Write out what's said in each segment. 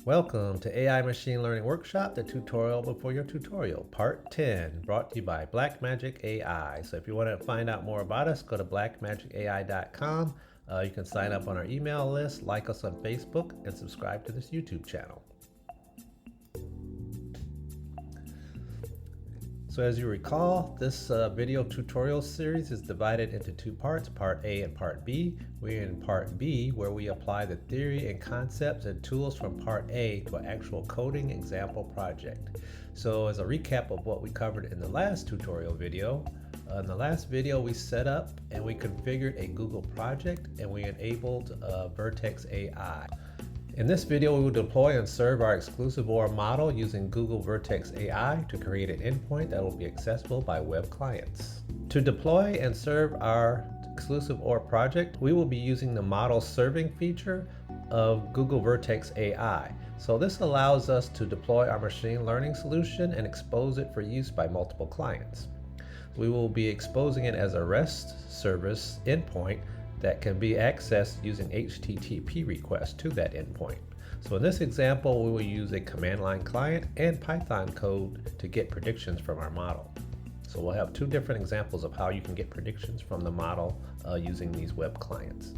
Welcome to AI Machine Learning Workshop, the tutorial before your tutorial, part 10, brought to you by Blackmagic AI. So if you want to find out more about us, go to blackmagicai.com. You can sign up on our email list, like us on Facebook, and subscribe to this YouTube channel. So as you recall, this video tutorial series is divided into two parts, part A and part B. We're in part B, where we apply the theory and concepts and tools from part A to an actual coding example project. So as a recap of what we covered in the last tutorial video, in the last video we set up and we configured a Google project and we enabled Vertex AI. In this video, we will deploy and serve our exclusive OR model using Google Vertex AI to create an endpoint that will be accessible by web clients. To deploy and serve our exclusive OR project, we will be using the model serving feature of Google Vertex AI. So this allows us to deploy our machine learning solution and expose it for use by multiple clients. We will be exposing it as a REST service endpoint that can be accessed using HTTP requests to that endpoint. So in this example, we will use a command line client and Python code to get predictions from our model. So we'll have two different examples of how you can get predictions from the model using these web clients.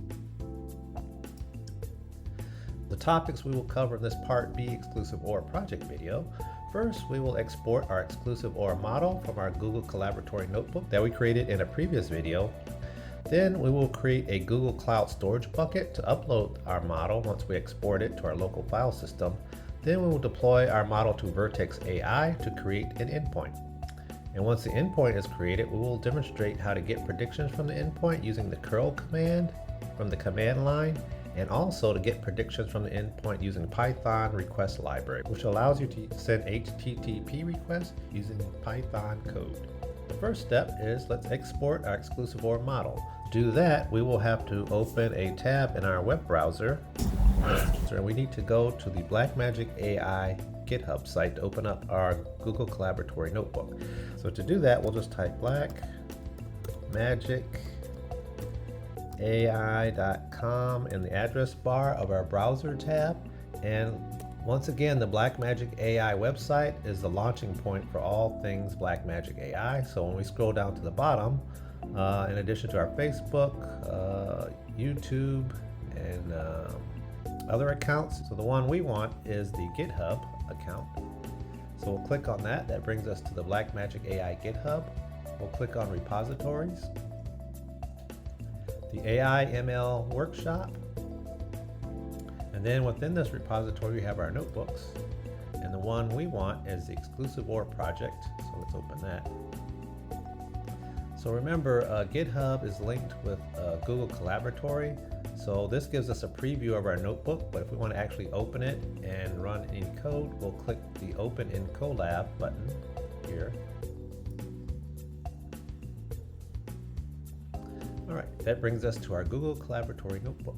The topics we will cover in this Part B exclusive OR project video. First, we will export our exclusive OR model from our Google Colaboratory notebook that we created in a previous video. Then we will create a Google Cloud storage bucket to upload our model once we export it to our local file system. Then we will deploy our model to Vertex AI to create an endpoint. And once the endpoint is created, we will demonstrate how to get predictions from the endpoint using the curl command from the command line, and also to get predictions from the endpoint using Python request library, which allows you to send HTTP requests using Python code. The first step is let's export our exclusive OR model. To do that, we will have to open a tab in our web browser. So we need to go to the Blackmagic AI GitHub site to open up our Google Colaboratory notebook. So to do that, we'll just type blackmagicai.com in the address bar of our browser tab. And once again, the Blackmagic AI website is the launching point for all things Blackmagic AI. So when we scroll down to the bottom, in addition to our Facebook, YouTube, and other accounts, so the one we want is the GitHub account. So we'll click on that. That brings us to the Blackmagic AI GitHub. We'll click on repositories, the AI ML workshop. And then within this repository, we have our notebooks. And the one we want is the exclusive OR project. So let's open that. So remember, GitHub is linked with Google Colaboratory. So this gives us a preview of our notebook, but if we want to actually open it and run any code, we'll click the Open in Colab button here. All right, that brings us to our Google Colaboratory notebook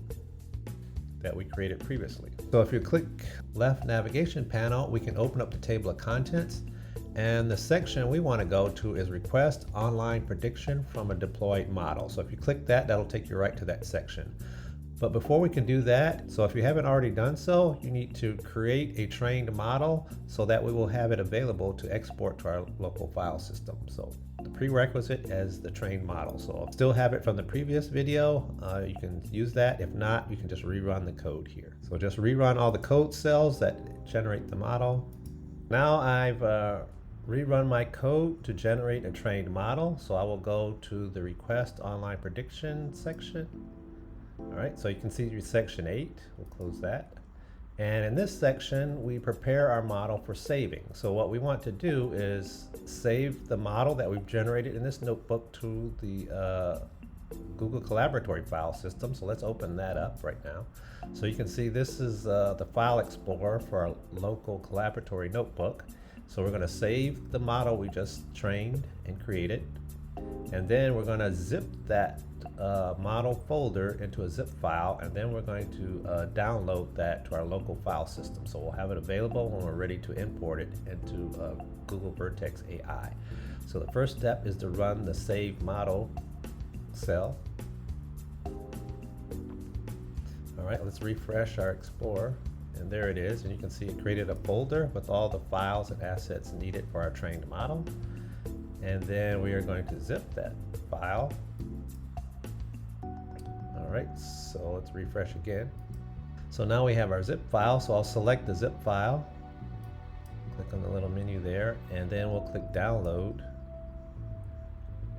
that we created previously. So if you click left navigation panel, we can open up the table of contents, and the section we want to go to is request online prediction from a deployed model. So if you click that, that'll take you right to that section. But before we can do that, so if you haven't already done so, you need to create a trained model so that we will have it available to export to our local file system. So the prerequisite is the trained model. So I'll still have it from the previous video. You can use that. If not, you can just rerun the code here. So just rerun all the code cells that generate the model. Now I've rerun my code to generate a trained model. So I will go to the request online prediction section. All right, so you can see section 8, we'll close that. And in this section, we prepare our model for saving. So what we want to do is save the model that we've generated in this notebook to the Google Colaboratory file system. So let's open that up right now. So you can see this is the file explorer for our local Colaboratory notebook. So we're gonna save the model we just trained and created. And then we're gonna zip that model folder into a zip file, and then we're going to download that to our local file system. So we'll have it available when we're ready to import it into Google Vertex AI. So the first step is to run the save model cell. All right, let's refresh our Explorer And there it is, and you can see it created a folder with all the files and assets needed for our trained model. And then we are going to zip that file. All right, so let's refresh again. So now we have our zip file, so I'll select the zip file, click on the little menu there, and then we'll click download.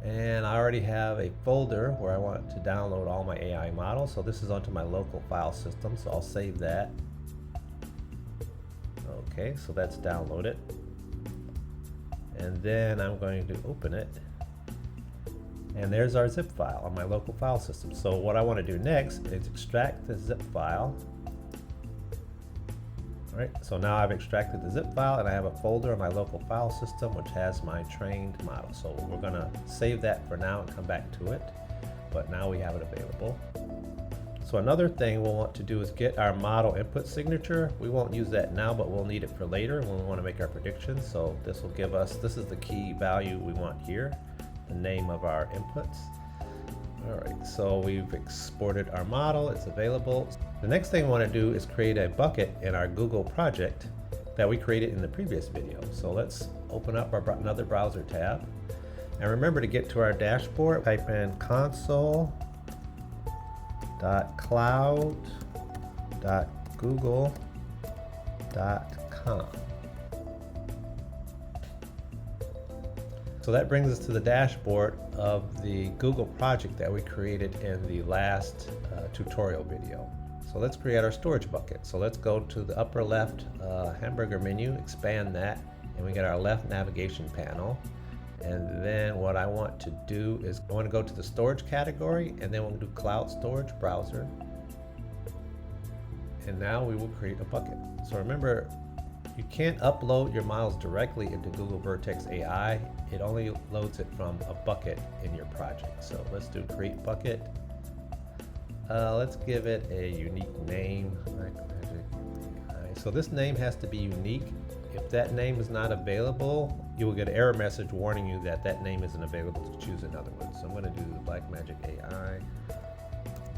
And I already have a folder where I want to download all my AI models. So this is onto my local file system, so I'll save that. Okay, so that's downloaded. And then I'm going to open it. And there's our zip file on my local file system. So what I want to do next is extract the zip file. All right, so now I've extracted the zip file and I have a folder on my local file system which has my trained model. So we're going to save that for now and come back to it, but now we have it available. So another thing we'll want to do is get our model input signature. We won't use that now, but we'll need it for later when we want to make our predictions. So this will give us, this is the key value we want here, the name of our inputs. All right, so we've exported our model, it's available. The next thing we want to do is create a bucket in our Google project that we created in the previous video. So let's open up another browser tab. And remember to get to our dashboard, type in console.cloud.google.com. So that brings us to the dashboard of the Google project that we created in the last tutorial video. So let's create our storage bucket. So let's go to the upper left hamburger menu, expand that, and we get our left navigation panel. And then what I want to do is I want to go to the storage category, and then we'll do cloud storage browser. And now we will create a bucket. So remember, you can't upload your models directly into Google Vertex AI. It only loads it from a bucket in your project. So let's do create bucket. Let's give it a unique name. So this name has to be unique. If that name is not available, you will get an error message warning you that that name isn't available to choose another one. So I'm going to do Blackmagic AI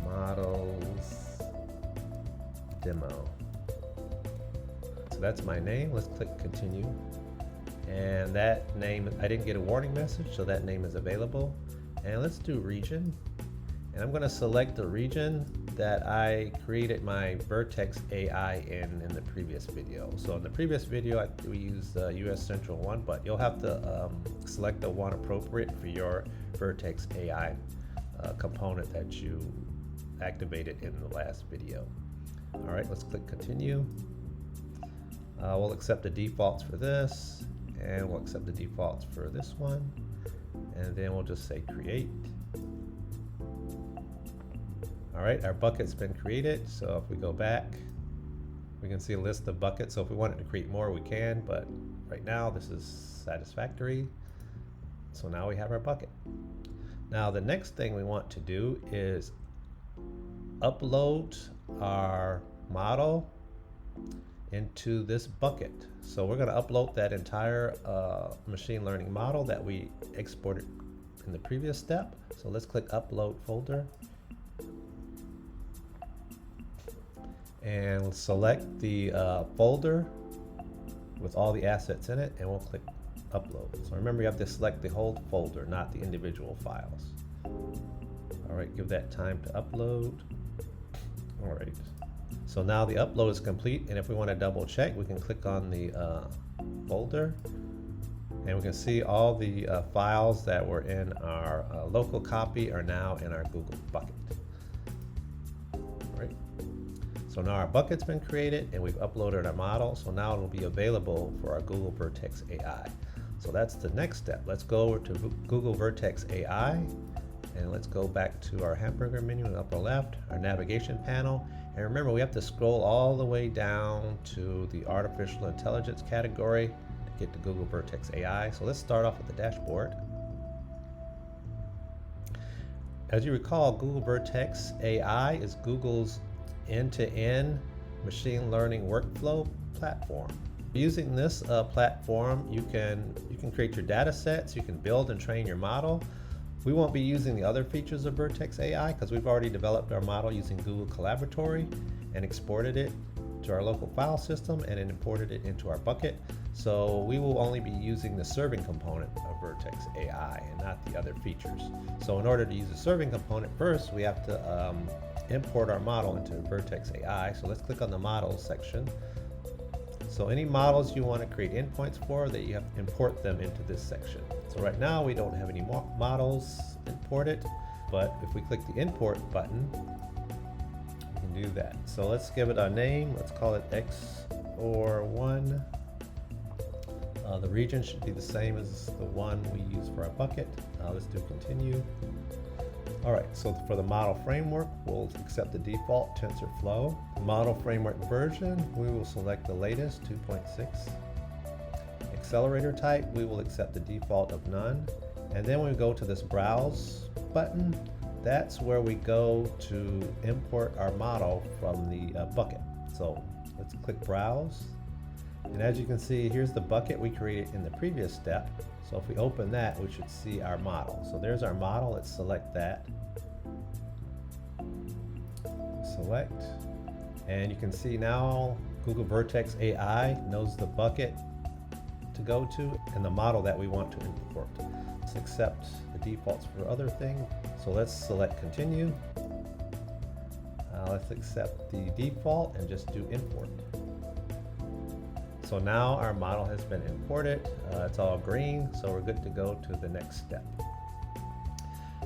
models demo. So that's my name. Let's click continue. And that name, I didn't get a warning message, so that name is available. And let's do region. And I'm going to select the region that I created my Vertex AI in the previous video. So in the previous video, we used US Central 1, but you'll have to select the one appropriate for your Vertex AI component that you activated in the last video. All right, let's click continue. We'll accept the defaults for this, and we'll accept the defaults for this one, and then we'll just say create. All right, our bucket's been created. So if we go back, we can see a list of buckets. So if we wanted to create more, we can, but right now this is satisfactory. So now we have our bucket. Now the next thing we want to do is upload our model into this bucket. So we're going to upload that entire machine learning model that we exported in the previous step. So let's click upload folder. And we'll select the folder with all the assets in it, and we'll click upload. So remember, you have to select the whole folder, not the individual files. All right, give that time to upload. All right, so now the upload is complete, and if we want to double check, we can click on the folder, and we can see all the files that were in our local copy are now in our Google bucket. All right. So now our bucket's been created and we've uploaded our model. So now it'll be available for our Google Vertex AI. So that's the next step. Let's go over to Google Vertex AI and let's go back to our hamburger menu in the upper left, our navigation panel. And remember, we have to scroll all the way down to the artificial intelligence category to get to Google Vertex AI. So let's start off with the dashboard. As you recall, Google Vertex AI is Google's end-to-end machine learning workflow platform. Using this platform, you can create your data sets, you can build and train your model. We won't be using the other features of Vertex AI because we've already developed our model using Google Colaboratory and exported it to our local file system and it imported it into our bucket. So we will only be using the serving component of Vertex AI and not the other features. So in order to use the serving component, first we have to import our model into Vertex AI. So let's click on the models section. So any models you want to create endpoints for, that you have to import them into this section. So right now we don't have any more models imported, but if we click the import button, we can do that. So let's give it a name. Let's call it XOR1. The region should be the same as the one we use for our bucket. Let's do continue. All right, so for the model framework, we'll accept the default TensorFlow. Model framework version, we will select the latest, 2.6. Accelerator type, we will accept the default of none. And then we go to this browse button. That's where we go to import our model from the bucket. So let's click browse. And as you can see, here's the bucket we created in the previous step. So if we open that, we should see our model. So there's our model. Let's select that. Select. And you can see now Google Vertex AI knows the bucket to go to and the model that we want to import. Let's accept the defaults for other things. So let's select continue. Let's accept the default and just do import. So now our model has been imported. It's all green, so we're good to go to the next step.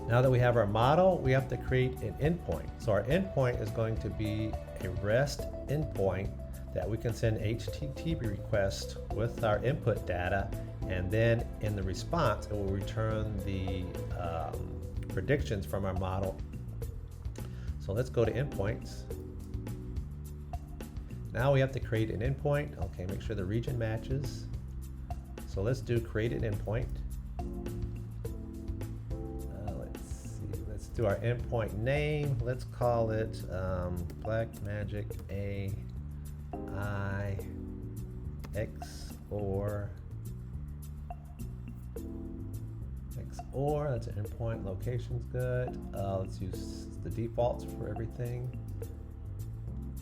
Now that we have our model, we have to create an endpoint. So our endpoint is going to be a REST endpoint that we can send HTTP requests with our input data, and then in the response, it will return the predictions from our model. So let's go to endpoints. Now we have to create an endpoint. Okay, make sure the region matches. So let's do create an endpoint. Let's see, let's do our endpoint name. Let's call it Blackmagic AI XOR. That's an endpoint. Location's good. Let's use the defaults for everything.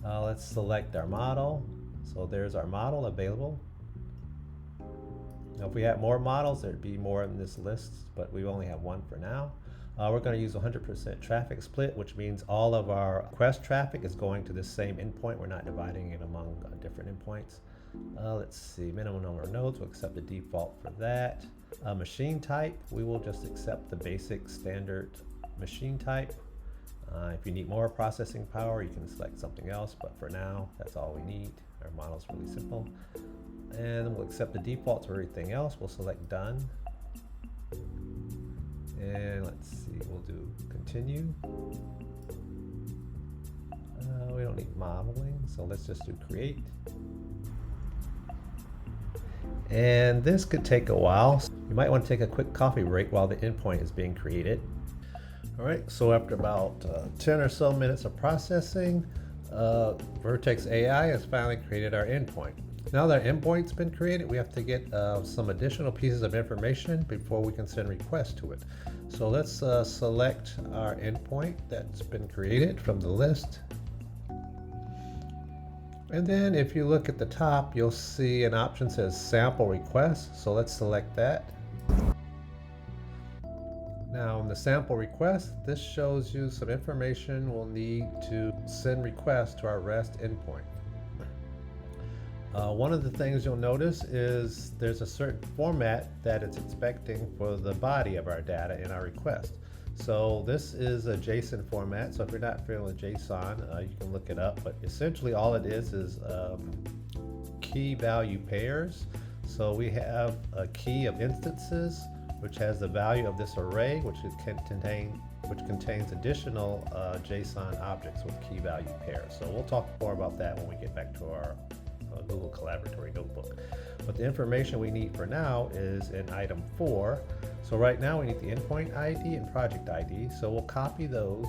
Let's select our model. So there's our model available. Now if we had more models, there'd be more in this list, but we only have one for now. We're going to use 100% traffic split, which means all of our request traffic is going to the same endpoint. We're not dividing it among different endpoints. Let's see, minimum number of nodes, we'll accept the default for that. Machine type, we will just accept the basic standard machine type. If you need more processing power, you can select something else, but for now, that's all we need. Our model's really simple. And we'll accept the defaults for everything else. We'll select done. And let's see, we'll do continue. We don't need modeling, so let's just do create. And this could take a while. You might want to take a quick coffee break while the endpoint is being created. All right, so after about 10 or so minutes of processing, Vertex AI has finally created our endpoint. Now that our endpoint's been created, we have to get some additional pieces of information before we can send requests to it. So let's select our endpoint that's been created from the list. And then if you look at the top, you'll see an option that says sample request. So let's select that. Now in the sample request, this shows you some information we'll need to send requests to our REST endpoint. One of the things you'll notice is there's a certain format that it's expecting for the body of our data in our request. So this is a JSON format, so if you're not familiar with JSON, you can look it up, but essentially all it is key value pairs. So we have a key of instances, which has the value of this array, which contains additional JSON objects with key value pairs. So we'll talk more about that when we get back to our Google Colaboratory notebook. But the information we need for now is in item 4. So right now we need the endpoint ID and project ID. So we'll copy those,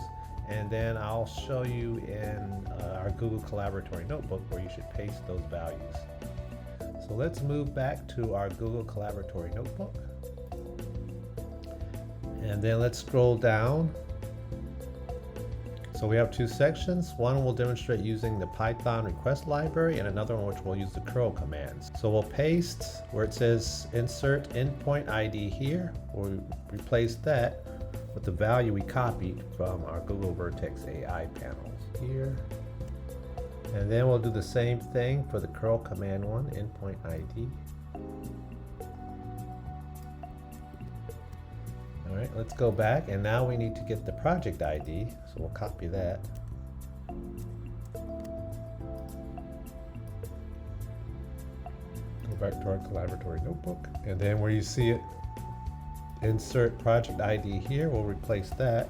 and then I'll show you in our Google Colaboratory notebook where you should paste those values. So let's move back to our Google Colaboratory notebook. And then let's scroll down So we have two sections. One will demonstrate using the Python request library and another one which will use the curl commands. So we'll paste where it says insert endpoint ID here. We'll replace that with the value we copied from our Google Vertex AI panels here. And then we'll do the same thing for the curl command one, endpoint ID. All right, let's go back, and now we need to get the project ID, so we'll copy that. Go back to our Colaboratory notebook, and then where you see it, insert project ID here, we'll replace that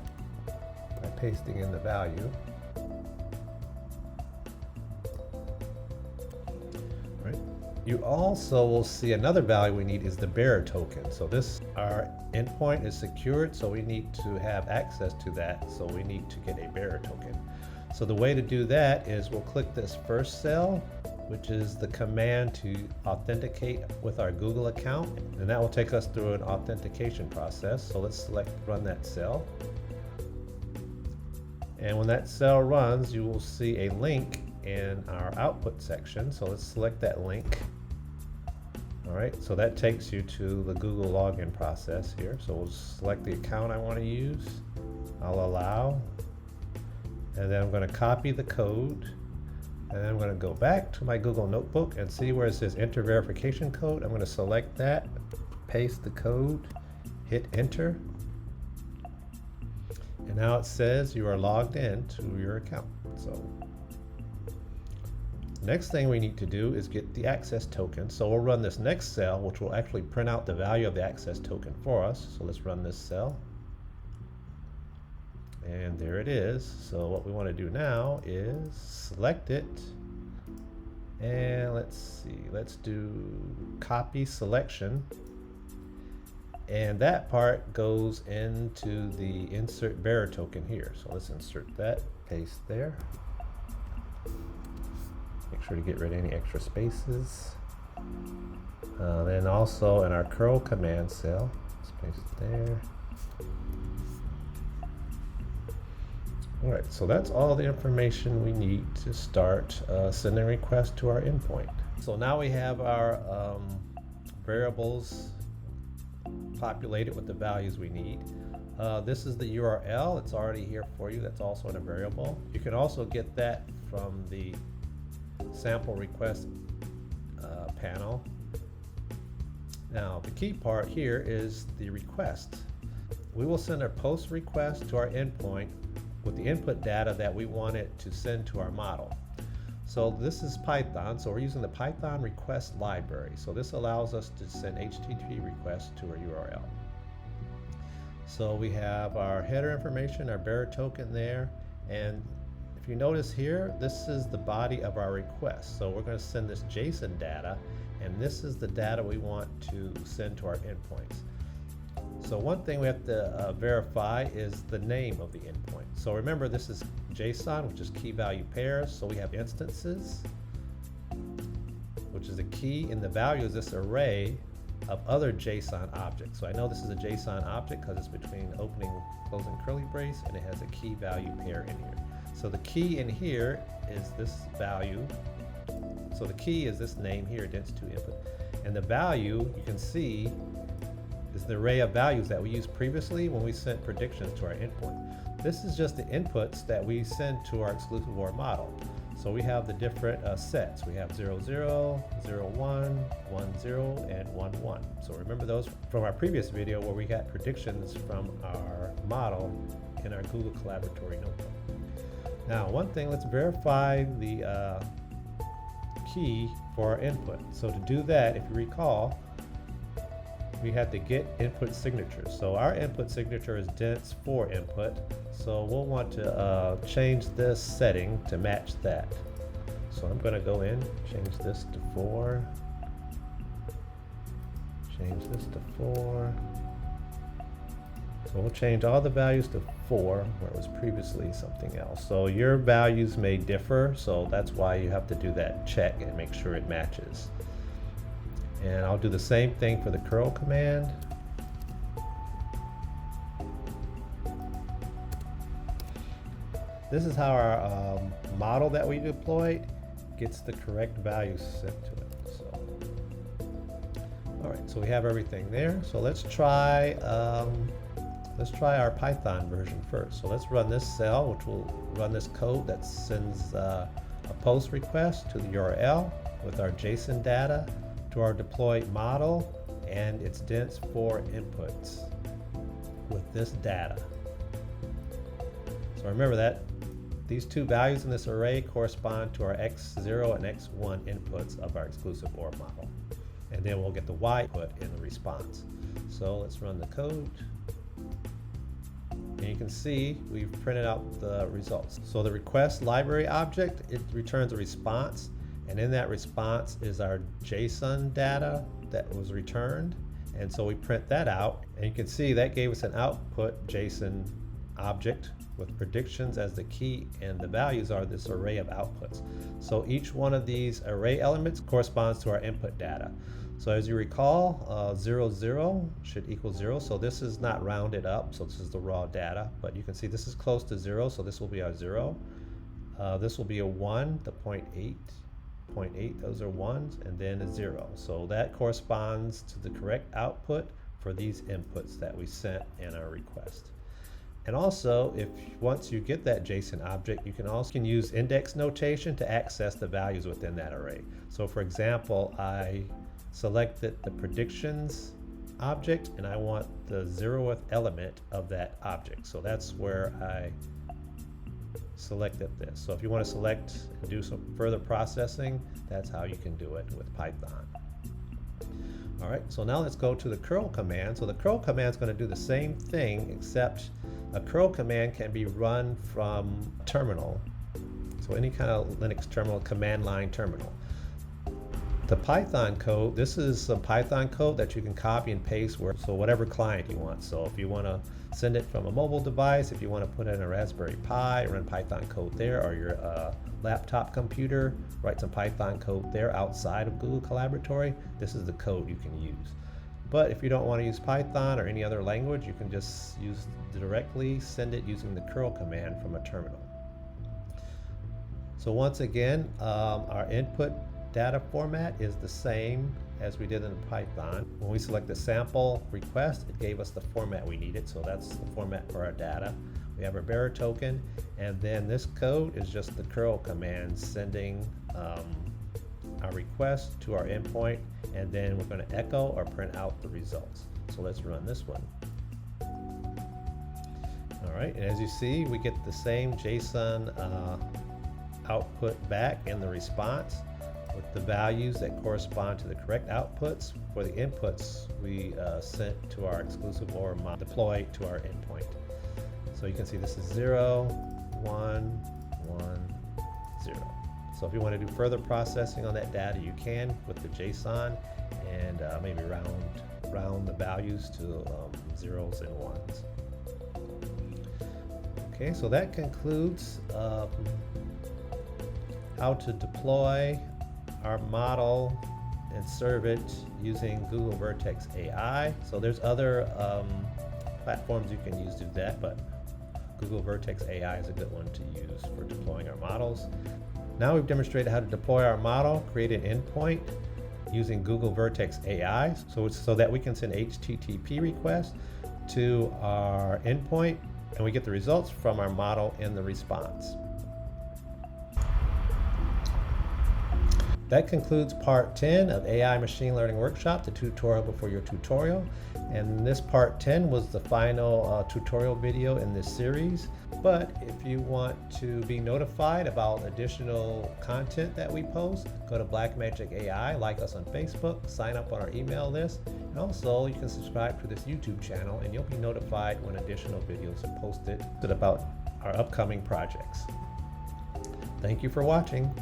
by pasting in the value. You also will see another value we need is the bearer token. So our endpoint is secured, so we need to have access to that. So we need to get a bearer token. So the way to do that is we'll click this first cell, which is the command to authenticate with our Google account. And that will take us through an authentication process. So let's select run that cell. And when that cell runs, you will see a link in our output section. So let's select that link. All right, so that takes you to the Google login process here. So we'll select the account I want to use. I'll allow. And then I'm going to copy the code. And then I'm going to go back to my Google notebook and see where it says enter verification code. I'm going to select that, paste the code, hit enter. And now it says you are logged in to your account. So next thing we need to do is get the access token. So we'll run this next cell, which will actually print out the value of the access token for us. So let's run this cell. And there it is. So what we want to do now is select it. And let's see, let's do copy selection. And that part goes into the insert bearer token here. So let's insert that, paste there. Make sure to get rid of any extra spaces. Then also in our curl command cell, let's paste it there. All right, so that's all the information we need to start sending requests to our endpoint. So now we have our variables populated with the values we need. This is the URL. It's already here for you. That's also in a variable. You can also get that from the sample request panel. Now the key part here is the request. We will send a post request to our endpoint with the input data that we want it to send to our model. So this is Python, so we're using the Python request library. So this allows us to send HTTP requests to our URL. So we have our header information, our bearer token there, and if you notice here, this is the body of our request. So we're going to send this JSON data, and this is the data we want to send to our endpoints. So one thing we have to verify is the name of the endpoint. So remember, this is JSON, which is key value pairs. So we have instances, which is a key, and the value is this array of other JSON objects. So I know this is a JSON object because it's between opening and closing curly brace, and it has a key value pair in here. So the key in here is this value. So the key is this name here, dents2 input. And the value, you can see, is the array of values that we used previously when we sent predictions to our endpoint. This is just the inputs that we send to our exclusive OR model. So we have the different sets. We have 00, 01, 10, and 11. So remember those from our previous video where we got predictions from our model in our Google Colaboratory notebook. Now, one thing, let's verify the key for our input. So to do that, if you recall, we had to get input signatures. So our input signature is dents4 input. So we'll want to change this setting to match that. So I'm going to go in, change this to 4, change this to 4. So we'll change all the values to 4 where it was previously something else. So your values may differ, so that's why you have to do that check and make sure it matches. And I'll do the same thing for the curl command. This is how our model that we deployed gets the correct values sent to it. So, all right, so we have everything there. So let's try our Python version first. So let's run this cell, which will run this code that sends a post request to the URL with our JSON data to our deployed model and its dense 4 inputs with this data. So remember that these two values in this array correspond to our x0 and x1 inputs of our exclusive OR model. And then we'll get the y input in the response. So let's run the code. And you can see we've printed out the results. So the request library object, it returns a response. And in that response is our JSON data that was returned. And so we print that out. And you can see that gave us an output JSON object with predictions as the key, and the values are this array of outputs. So each one of these array elements corresponds to our input data. So as you recall, 0, 0 should equal 0. So this is not rounded up, so this is the raw data, but you can see this is close to 0, so this will be our 0. This will be a 1, the 0.8, those are 1s, and then a 0. So that corresponds to the correct output for these inputs that we sent in our request. And also, once you get that JSON object, you can also use index notation to access the values within that array. So for example, I selected the predictions object and I want the 0th element of that object. So that's where I selected this. So if you want to select and do some further processing, that's how you can do it with Python. All right, so now let's go to the curl command. So the curl command is going to do the same thing, except a curl command can be run from terminal. So any kind of Linux terminal, command line terminal. The Python code, this is some Python code that you can copy and paste so whatever client you want. So if you want to send it from a mobile device, if you want to put it in a Raspberry Pi, run Python code there, or your laptop computer, write some Python code there outside of Google Colaboratory, this is the code you can use. But if you don't want to use Python or any other language, you can just directly send it using the curl command from a terminal. So once again, our input data format is the same as we did in Python. When we select the sample request, it gave us the format we needed. So that's the format for our data. We have our bearer token, and then this code is just the curl command sending our request to our endpoint, and then we're going to echo or print out the results. So let's run this one. All right, and as you see, we get the same JSON output back in the response with the values that correspond to the correct outputs for the inputs we sent to our exclusive OR model deployed to our endpoint. So you can see this is 0, 1, 1, 0. So if you want to do further processing on that data, you can with the JSON and maybe round the values to zeros and ones. Okay, so that concludes how to deploy our model and serve it using Google Vertex AI. So there's other platforms you can use to do that, but Google Vertex AI is a good one to use for deploying our models. Now we've demonstrated how to deploy our model, create an endpoint using Google Vertex AI, so that we can send HTTP requests to our endpoint, and we get the results from our model in the response. That concludes part 10 of AI Machine Learning Workshop, the tutorial before your tutorial. And this part 10 was the final tutorial video in this series. But if you want to be notified about additional content that we post, go to Blackmagic AI, like us on Facebook, sign up on our email list, and also you can subscribe to this YouTube channel and you'll be notified when additional videos are posted about our upcoming projects. Thank you for watching.